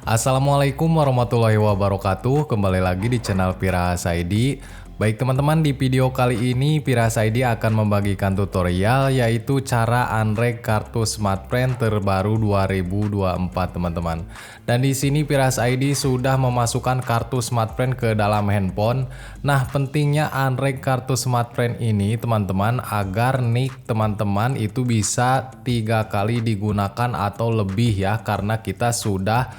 Assalamualaikum warahmatullahi wabarakatuh. Kembali lagi di channel Pirahasa ID. Baik teman-teman, di video kali ini Pirahasa ID akan membagikan tutorial yaitu cara unreg kartu Smartfren terbaru 2024 teman-teman. Dan di sini Pirahasa ID sudah memasukkan kartu Smartfren ke dalam handphone. Nah, pentingnya unreg kartu Smartfren ini teman-teman agar nick teman-teman itu bisa 3 kali digunakan atau lebih ya, karena kita sudah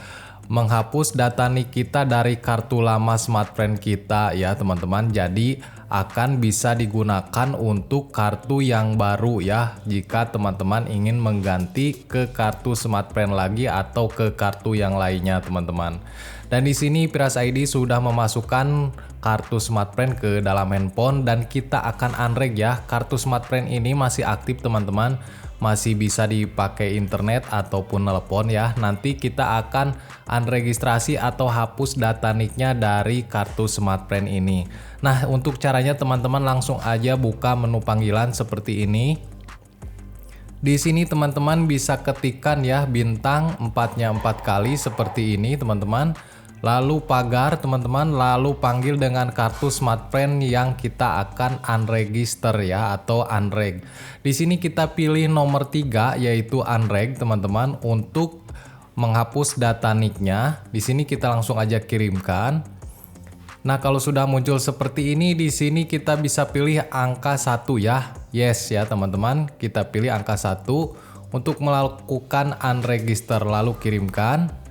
menghapus data nick kita dari kartu lama Smartfren kita ya teman-teman. Jadi akan bisa digunakan untuk kartu yang baru ya, jika teman-teman ingin mengganti ke kartu Smartfren lagi atau ke kartu yang lainnya teman-teman. Dan di sini Pirahasa ID sudah memasukkan kartu Smartfren ke dalam handphone dan kita akan unreg ya. Kartu Smartfren ini masih aktif teman-teman, masih bisa dipakai internet ataupun telepon ya. Nanti kita akan unregistrasi atau hapus data nicknya dari kartu Smartfren ini. Nah, untuk caranya teman-teman langsung aja buka menu panggilan seperti ini. Di sini teman-teman bisa ketikkan ya bintang 4-nya 4 kali seperti ini teman-teman. Lalu pagar teman-teman, lalu panggil dengan kartu Smartfren yang kita akan unregister ya atau unreg. Di sini kita pilih nomor 3 yaitu unreg teman-teman untuk menghapus data nicknya. Di sini kita langsung aja kirimkan. Nah, kalau sudah muncul seperti ini, di sini kita bisa pilih angka 1 ya. Yes ya teman-teman, kita pilih angka 1 untuk melakukan unregister lalu kirimkan.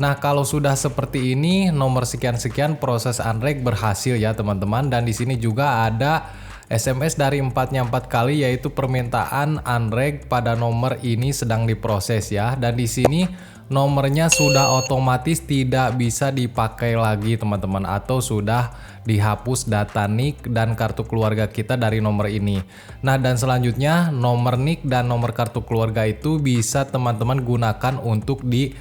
Nah, kalau sudah seperti ini, nomor sekian-sekian proses unreg berhasil ya teman-teman. Dan di sini juga ada SMS dari 4-nya 4 kali yaitu permintaan unreg pada nomor ini sedang diproses ya. Dan di sini nomornya sudah otomatis tidak bisa dipakai lagi teman-teman, atau sudah dihapus data nick dan kartu keluarga kita dari nomor ini. Nah, dan selanjutnya nomor nick dan nomor kartu keluarga itu bisa teman-teman gunakan untuk di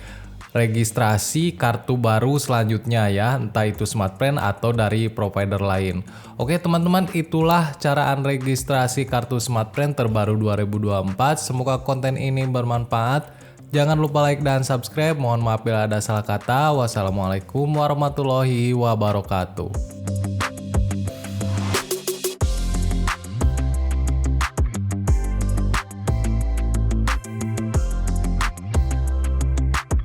registrasi kartu baru selanjutnya ya, entah itu Smartfren atau dari provider lain. Oke teman-teman, itulah cara unregistrasi kartu Smartfren terbaru 2024. Semoga konten ini bermanfaat. Jangan lupa like dan subscribe. Mohon maaf bila ada salah kata. Wassalamualaikum warahmatullahi wabarakatuh.